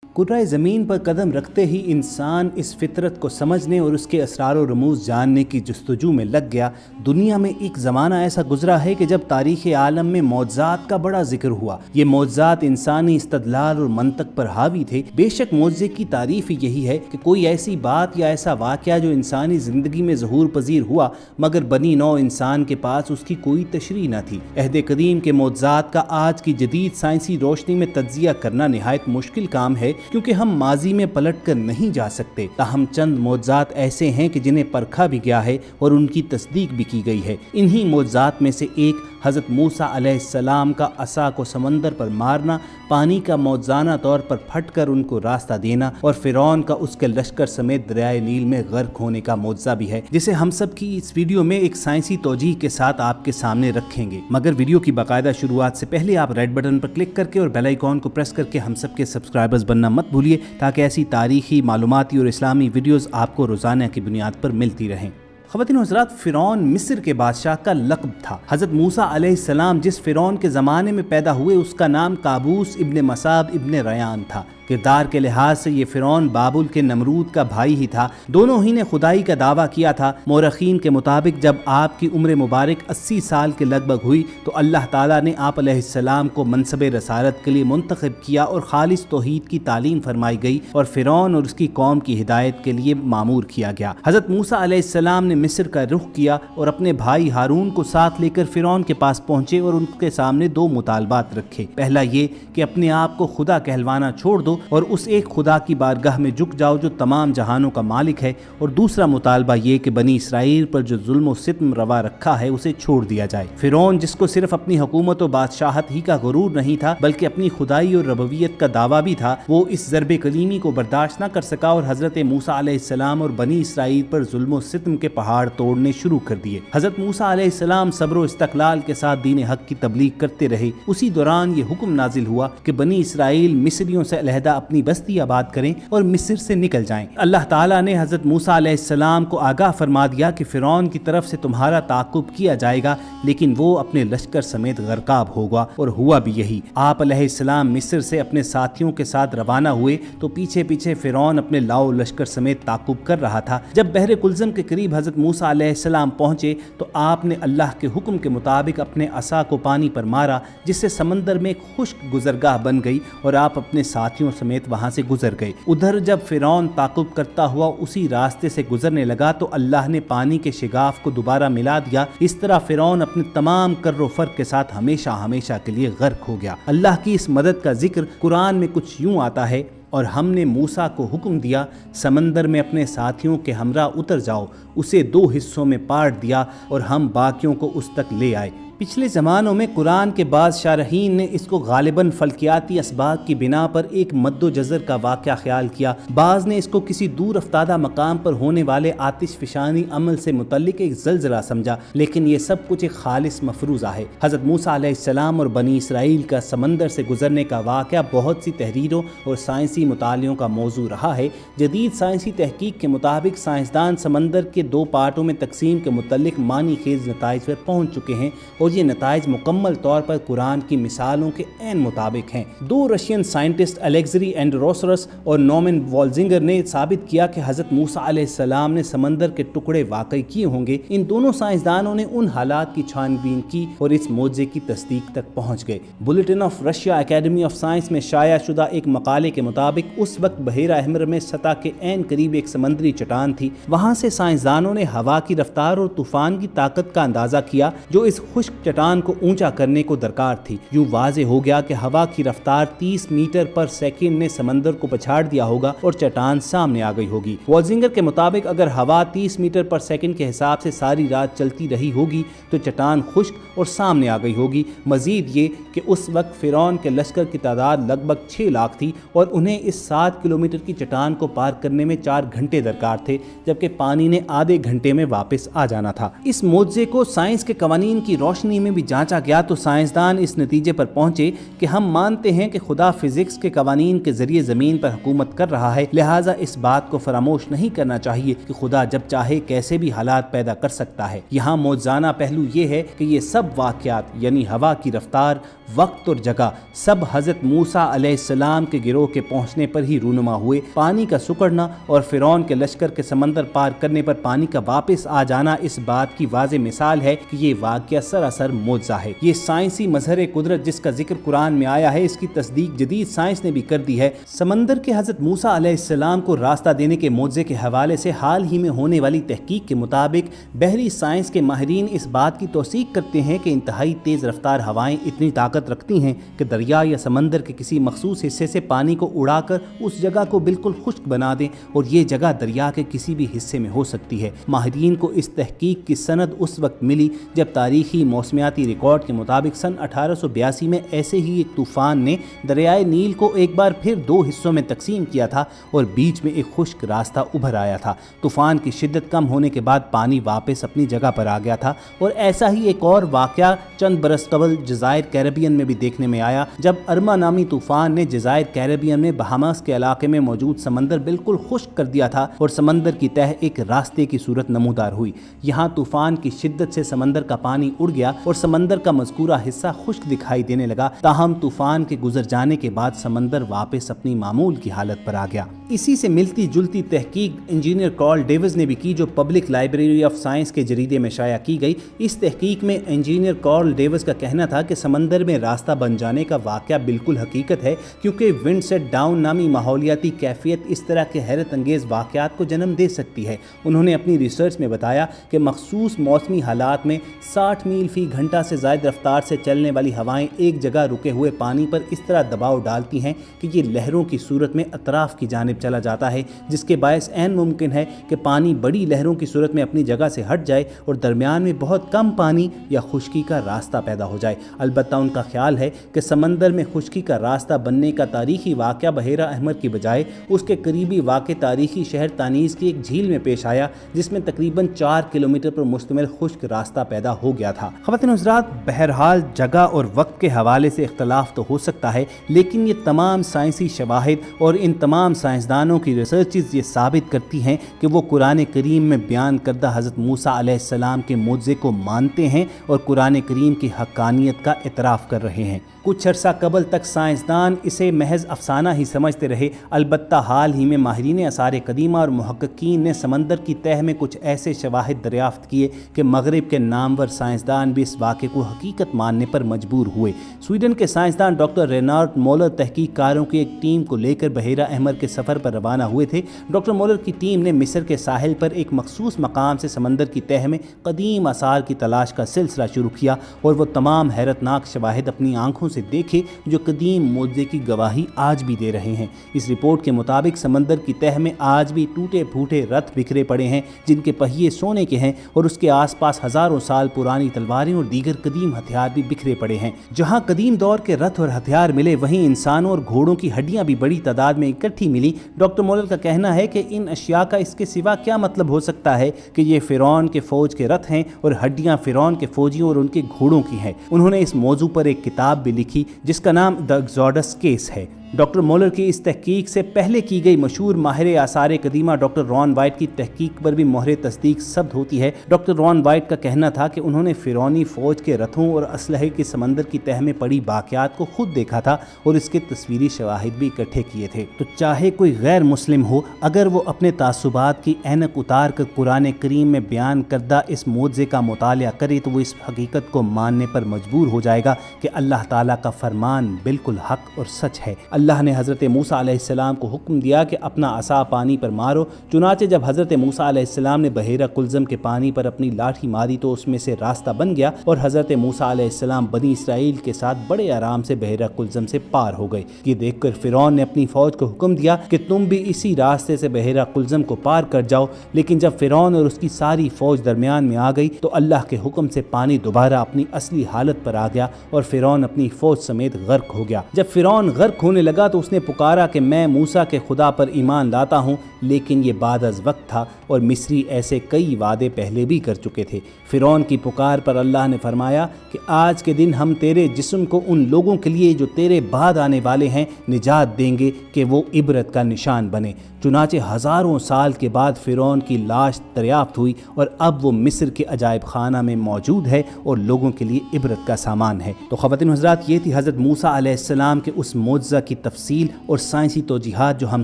کرۂ زمین پر قدم رکھتے ہی انسان اس فطرت کو سمجھنے اور اس کے اسرار و رموز جاننے کی جستجو میں لگ گیا۔ دنیا میں ایک زمانہ ایسا گزرا ہے کہ جب تاریخ عالم میں معجزات کا بڑا ذکر ہوا۔ یہ معجزات انسانی استدلال اور منطق پر حاوی تھے۔ بے شک معجزے کی تعریف یہی ہے کہ کوئی ایسی بات یا ایسا واقعہ جو انسانی زندگی میں ظہور پذیر ہوا مگر بنی نوع انسان کے پاس اس کی کوئی تشریح نہ تھی۔ عہد قدیم کے معجزات کا آج کی جدید سائنسی روشنی میں تجزیہ کرنا نہایت مشکل کام ہے، کیونکہ ہم ماضی میں پلٹ کر نہیں جا سکتے۔ تاہم چند معجزات ایسے ہیں کہ جنہیں پرکھا بھی گیا ہے اور ان کی تصدیق بھی کی گئی ہے۔ انہی معجزات میں سے ایک حضرت موسیٰ علیہ السلام کا عصا کو سمندر پر مارنا، پانی کا معجزانہ طور پر پھٹ کر ان کو راستہ دینا، اور فرعون کا اس کے لشکر سمیت دریائے نیل میں غرق ہونے کا معجزہ بھی ہے، جسے ہم سب کی اس ویڈیو میں ایک سائنسی توجیہ کے ساتھ آپ کے سامنے رکھیں گے۔ مگر ویڈیو کی باقاعدہ شروعات سے پہلے آپ ریڈ بٹن پر کلک کر کے اور بیل آئیکن کو پریس کر کے ہم سب کے سبسکرائبرز بننا مت بھولیے، تاکہ ایسی تاریخی، معلوماتی اور اسلامی ویڈیوز آپ کو روزانہ کی بنیاد پر ملتی رہیں۔ خواتین و حضرات، فرعون مصر کے بادشاہ کا لقب تھا۔ حضرت موسیٰ علیہ السلام جس فرعون کے زمانے میں پیدا ہوئے اس کا نام قابوس ابن مصعب ابن ریان تھا۔ کردار کے لحاظ سے یہ فرعون بابل کے نمرود کا بھائی ہی تھا۔ دونوں ہی نے خدائی کا دعویٰ کیا تھا۔ مورخین کے مطابق جب آپ کی عمر مبارک 80 سال کے لگ بھگ ہوئی تو اللہ تعالیٰ نے آپ علیہ السلام کو منصب رسالت کے لیے منتخب کیا اور خالص توحید کی تعلیم فرمائی گئی اور فرعون اور اس کی قوم کی ہدایت کے لیے مامور کیا گیا۔ حضرت موسیٰ علیہ السلام نے مصر کا رخ کیا اور اپنے بھائی ہارون کو ساتھ لے کر فرعون کے پاس پہنچے اور ان کے سامنے دو مطالبات رکھے۔ پہلا یہ کہ اپنے آپ کو خدا کہلوانا چھوڑ دو اور اس ایک خدا کی بارگاہ میں جھک جاؤ جو تمام جہانوں کا مالک ہے، اور دوسرا مطالبہ یہ کہ بنی اسرائیل پر جو ظلم و ستم روا رکھا ہے اسے چھوڑ دیا جائے۔ فرعون جس کو صرف اپنی حکومت و بادشاہت ہی کا غرور نہیں تھا بلکہ اپنی خدائی اور ربوبیت کا دعویٰ بھی تھا، وہ اس ضرب کلیمی کو برداشت نہ کر سکا اور حضرت موسیٰ علیہ السلام اور بنی اسرائیل پر ظلم و ستم کے پہاڑ توڑنے شروع کر دیے۔ حضرت موسیٰ علیہ السلام صبر و استقلال کے ساتھ دین حق کی تبلیغ کرتے رہے۔ اسی دوران یہ حکم نازل ہوا کہ بنی اسرائیل مصریوں سے علیحدہ اپنی بستی آباد کریں اور مصر سے نکل جائیں۔ اللہ تعالیٰ نے حضرت موسیٰ علیہ السلام کو آگاہ فرما دیا کہ فرعون کی طرف سے تمہارا تعاقب کیا جائے گا، لیکن وہ اپنے لشکر سمیت غرقاب ہوگا، اور ہوا بھی یہی۔ آپ علیہ السلام مصر سے اپنے ساتھیوں کے ساتھ روانہ ہوئے تو پیچھے پیچھے فرعون اپنے لاؤ لشکر سمیت تعاقب کر رہا تھا۔ جب بحر کلزم کے قریب حضرت موسیٰ علیہ السلام پہنچے تو آپ نے اللہ کے حکم کے مطابق اپنے عصا کو پانی پر مارا، جس سے سمندر میں ایک خشک گزرگاہ بن گئی اور آپ اپنے ساتھیوں سمیت وہاں سے گزر گئے۔ ادھر جب فرعون تعاقب کرتا ہوا اسی راستے سے گزرنے لگا تو اللہ نے پانی کے شگاف کو دوبارہ ملا دیا۔ اس طرح فرعون اپنے تمام کر و فر کے ساتھ ہمیشہ ہمیشہ کے لیے غرق ہو گیا۔ اللہ کی اس مدد کا ذکر قرآن میں کچھ یوں آتا ہے: اور ہم نے موسیٰ کو حکم دیا سمندر میں اپنے ساتھیوں کے ہمراہ اتر جاؤ، اسے 2 حصوں میں بانٹ دیا اور ہم باقیوں کو اس تک لے آئے۔ پچھلے زمانوں میں قرآن کے بعض شارحین نے اس کو غالباً فلکیاتی اسباب کی بنا پر ایک مد و جزر کا واقعہ خیال کیا، بعض نے اس کو کسی دور افتادہ مقام پر ہونے والے آتش فشانی عمل سے متعلق ایک زلزلہ سمجھا، لیکن یہ سب کچھ ایک خالص مفروضہ ہے۔ حضرت موسیٰ علیہ السلام اور بنی اسرائیل کا سمندر سے گزرنے کا واقعہ بہت سی تحریروں اور سائنسی مطالعوں کا موضوع رہا ہے۔ جدید سائنسی تحقیق کے مطابق سائنسدان سمندر کے 2 پارٹوں میں تقسیم کے متعلق معنی خیز نتائج پر پہنچ چکے ہیں، اور یہ نتائج مکمل طور پر قرآن کی مثالوں کے عین مطابق ہیں۔ 2 رشین سائنٹسٹ الیگزری اینڈروسرس اور نومن والزنگر نے ثابت کیا کہ حضرت موسیٰ علیہ السلام نے سمندر کے ٹکڑے واقع کیے ہوں گے۔ ان دونوں سائنسدانوں نے ان حالات کی چھان بین کی اور اس معجزے کی تصدیق تک پہنچ گئے۔ Bulletin of Russia academy of science میں شائع شدہ ایک مقالے کے مطابق اس وقت بحیرہ احمر میں سطح کے عین قریب ایک سمندری چٹان تھی۔ وہاں سے سائنسدانوں نے ہوا کی رفتار اور طوفان کی طاقت کا اندازہ کیا جو اس خشک چٹان کو اونچا کرنے کو درکار تھی۔ یوں واضح ہو گیا کہ ہوا کی رفتار 30 میٹر پر سیکنڈ نے سمندر کو پچھاڑ دیا ہوگا اور چٹان سامنے آ گئی ہوگی۔ والزنگر کے مطابق اگر ہوا 30 میٹر پر سیکنڈ کے حساب سے ساری رات چلتی رہی ہوگی تو چٹان خشک اور سامنے آ گئی ہوگی۔ مزید یہ کہ اس وقت فرعون کے لشکر کی تعداد لگ بھگ 6 لاکھ تھی اور انہیں اس 7 کلومیٹر کی چٹان کو پار کرنے میں 4 گھنٹے درکار تھے، جبکہ پانی نے آدھے گھنٹے میں واپس آ جانا تھا۔ اس معجزے کو سائنس کے قوانین کی روشنی روشنی میں بھی جانچا گیا تو سائنسدان اس نتیجے پر پہنچے کہ ہم مانتے ہیں کہ خدا فزکس کے قوانین کے ذریعے زمین پر حکومت کر رہا ہے، لہٰذا اس بات کو فراموش نہیں کرنا چاہیے کہ خدا جب چاہے کیسے بھی حالات پیدا کر سکتا ہے۔ یہاں موجزانہ پہلو یہ ہے کہ یہ سب واقعات یعنی ہوا کی رفتار، وقت اور جگہ سب حضرت موسیٰ علیہ السلام کے گروہ کے پہنچنے پر ہی رونما ہوئے۔ پانی کا سکڑنا اور فرعون کے لشکر کے سمندر پار کرنے پر پانی کا واپس آ جانا اس بات کی واضح مثال ہے کہ یہ واقعہ سراسر معجزہ ہے۔ یہ سائنسی مظہر قدرت جس کا ذکر قرآن میں آیا ہے، اس کی تصدیق جدید سائنس نے بھی کر دی ہے۔ سمندر کے حضرت موسیٰ علیہ السلام کو راستہ دینے کے معجزے کے حوالے سے حال ہی میں ہونے والی تحقیق کے مطابق بحری سائنس کے ماہرین اس بات کی توثیق کرتے ہیں کہ انتہائی تیز رفتار ہوائیں اتنی طاقت رکھتی ہیں کہ دریا یا سمندر کے کسی مخصوص حصے سے پانی کو اڑا کر اس جگہ کو بالکل خشک بنا دیں، اور یہ جگہ دریا کے کسی بھی حصے میں ہو سکتی ہے۔ ماہرین کو اس تحقیق کی سند اس وقت ملی جب تاریخی موسمیاتی ریکارڈ کے مطابق سن 1882 میں ایسے ہی ایک طوفان نے دریائے نیل کو ایک بار پھر دو حصوں میں تقسیم کیا تھا اور بیچ میں ایک خشک راستہ ابھر آیا تھا۔ طوفان کی شدت کم ہونے کے بعد پانی واپس اپنی جگہ پر آ گیا تھا، اور ایسا ہی ایک اور واقعہ چند برس قبل جزائر کیریبین میں بھی دیکھنے میں آیا، جب ارما نامی طوفان نے جزائر کیریبین میں بہاماس کے علاقے میں موجود سمندر بالکل خشک کر دیا تھا اور سمندر کی تہہ ایک راستے کی صورت نمودار ہوئی۔ یہاں طوفان کی شدت سے سمندر کا پانی اڑ گیا اور سمندر کا مذکورہ حصہ خشک دکھائی دینے لگا، تاہم طوفان کے گزر جانے کے بعد سمندر واپس اپنی معمول کی حالت پر آ گیا۔ اسی سے ملتی جلتی تحقیق انجینئر کارل ڈیوز نے بھی کی، جو پبلک لائبریری آف سائنس کے جریدے میں شائع کی گئی۔ اس تحقیق میں انجینئر کارل ڈیوز کا کہنا تھا کہ سمندر میں راستہ بن جانے کا واقعہ بالکل حقیقت ہے، کیونکہ ونڈ سیٹ ڈاؤن نامی ماحولیاتی کیفیت اس طرح کے حیرت انگیز واقعات کو جنم دے سکتی ہے۔ انہوں نے اپنی ریسرچ میں بتایا کہ مخصوص موسمی حالات میں 60 میل فی گھنٹہ سے زائد رفتار سے چلنے والی ہوائیں ایک جگہ رکے ہوئے پانی پر اس طرح دباؤ ڈالتی ہیں کہ یہ لہروں کی صورت میں اطراف کی جانب چلا جاتا ہے، جس کے باعث عین ممکن ہے کہ پانی بڑی لہروں کی صورت میں اپنی جگہ سے ہٹ جائے اور درمیان میں بہت کم پانی یا خشکی کا راستہ پیدا ہو جائے۔ البتہ ان کا خیال ہے کہ سمندر میں خشکی کا راستہ بننے کا تاریخی واقعہ بحیرہ احمر کی بجائے اس کے قریبی واقع تاریخی شہر تانیز کی ایک جھیل میں پیش آیا، جس میں تقریباً 4 کلومیٹر پر مشتمل خشک راستہ پیدا ہو گیا تھا۔ خواتین و حضرات، بہرحال جگہ اور وقت کے حوالے سے اختلاف تو ہو سکتا ہے، لیکن یہ تمام سائنسی شواہد اور ان تمام سائنسدانوں کی ریسرچز یہ ثابت کرتی ہیں کہ وہ قرآن کریم میں بیان کردہ حضرت موسیٰ علیہ السلام کے معجزے کو مانتے ہیں اور قرآن کریم کی حقانیت کا اعتراف کر رہے ہیں۔ کچھ عرصہ قبل تک سائنسدان اسے محض افسانہ ہی سمجھتے رہے، البتہ حال ہی میں ماہرین آثار قدیمہ اور محققین نے سمندر کی تہہ میں کچھ ایسے شواہد دریافت کیے کہ مغرب کے نامور سائنسدان بھی اس واقعے کو حقیقت ماننے پر مجبور ہوئے۔ سویڈن کے سائنسدان ڈاکٹر رینارڈ مولر تحقیق کاروں کی ایک ٹیم کو لے کر بحیرہ احمر کے سفر پر روانہ ہوئے تھے۔ ڈاکٹر مولر کی ٹیم نے مصر کے ساحل پر ایک مخصوص مقام سے سمندر کی تہہ میں قدیم آثار کی تلاش کا سلسلہ شروع کیا اور وہ تمام حیرتناک شواہد اپنی آنکھوں سے دیکھے جو قدیم معجزے کی گواہی آج بھی دے رہے ہیں۔ اس رپورٹ کے مطابق سمندر کی تہہ میں آج بھی ٹوٹے پھوٹے رتھ بکھرے پڑے ہیں جن کے پہیے سونے کے ہیں، اور اس کے آس پاس ہزاروں سال پرانی تلواریں اور دیگر قدیم ہتھیار بھی بکھرے پڑے ہیں۔ جہاں قدیم دور کے رتھ اور ہتھیار ملے، وہیں انسانوں اور گھوڑوں کی ہڈیاں بھی بڑی تعداد میں اکٹھی ملی۔ ڈاکٹر مولر کا کہنا ہے کہ ان اشیاء کا اس کے سوا کیا مطلب ہو سکتا ہے کہ یہ فرعون کے فوج کے رتھ ہیں اور ہڈیاں فرعون کے فوجیوں اور ان کے گھوڑوں کی ہیں۔ انہوں نے اس موضوع پر ایک کتاب بھی لکھی جس کا نام دی ایگزوڈس کیس ہے۔ ڈاکٹر مولر کی اس تحقیق سے پہلے کی گئی مشہور ماہر آثار قدیمہ ڈاکٹر رون وائٹ کی تحقیق پر بھی مہر تصدیق ثبت ہوتی ہے۔ ڈاکٹر رون وائٹ کا کہنا تھا کہ انہوں نے فرعونی فوج کے رتھوں اور اسلحے کی سمندر کی تہہ میں پڑی باقیات کو خود دیکھا تھا اور اس کے تصویری شواہد بھی اکٹھے کیے تھے۔ تو چاہے کوئی غیر مسلم ہو، اگر وہ اپنے تعصبات کی اینک اتار کر قرآن کریم میں بیان کردہ اس معجزے کا مطالعہ کرے تو وہ اس حقیقت کو ماننے پر مجبور ہو جائے گا کہ اللہ تعالیٰ کا فرمان بالکل حق اور سچ ہے۔ اللہ نے حضرت موسیٰ علیہ السلام کو حکم دیا کہ اپنا عصا پانی پر مارو، چنانچہ جب حضرت موسیٰ علیہ السلام نے بحیرہ کلزم کے پانی پر اپنی لاٹھی ماری تو اس میں سے راستہ بن گیا اور حضرت موسیٰ علیہ السلام بنی اسرائیل کے ساتھ بڑے آرام سے بحیرہ کلزم سے پار ہو گئے۔ یہ دیکھ کر فرعون نے اپنی فوج کو حکم دیا کہ تم بھی اسی راستے سے بحیرہ کلزم کو پار کر جاؤ، لیکن جب فرعون اور اس کی ساری فوج درمیان میں آ گئی تو اللہ کے حکم سے پانی دوبارہ اپنی اصلی حالت پر آ گیا اور فرعون اپنی فوج سمیت غرق ہو گیا۔ جب فرعون غرق ہونے لگا تو اس نے پکارا کہ میں موسیٰ کے خدا پر ایمان لاتا ہوں، لیکن یہ بعد از وقت تھا اور مصری ایسے کئی وعدے پہلے بھی کر چکے تھے۔ فرعون کی پکار پر اللہ نے فرمایا کہ آج کے دن ہم تیرے جسم کو ان لوگوں کے لیے جو تیرے بعد آنے والے ہیں نجات دیں گے کہ وہ عبرت کا نشان بنے۔ چنانچہ ہزاروں سال کے بعد فرعون کی لاش دریافت ہوئی اور اب وہ مصر کے عجائب خانہ میں موجود ہے اور لوگوں کے لیے عبرت کا سامان ہے۔ تو خواتین و حضرات، یہ تھی حضرت موسیٰ علیہ السلام کے اس معجزہ کی تفصیل اور سائنسی توجیحات جو ہم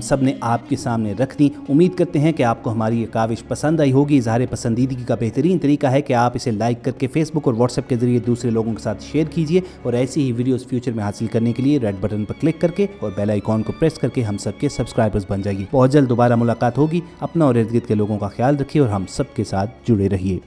سب نے آپ کے سامنے رکھ دی۔ امید کرتے ہیں کہ آپ کو ہماری یہ کاوش پسند آئی ہوگی۔ اظہار پسندیدگی کا بہترین طریقہ ہے کہ آپ اسے لائک کر کے فیس بک اور واٹس ایپ کے ذریعے دوسرے لوگوں کے ساتھ شیئر کیجیے، اور ایسی ہی ویڈیوز فیوچر میں حاصل کرنے کے لیے ریڈ بٹن پر کلک کر کے اور بیل آئیکن کو پریس کر کے ہم سب کے سبسکرائبرز بن جائیے۔ بہت جلد دوبارہ ملاقات ہوگی۔ اپنا اور ارد گرد کے لوگوں کا خیال رکھیے اور ہم سب کے ساتھ جڑے رہیے۔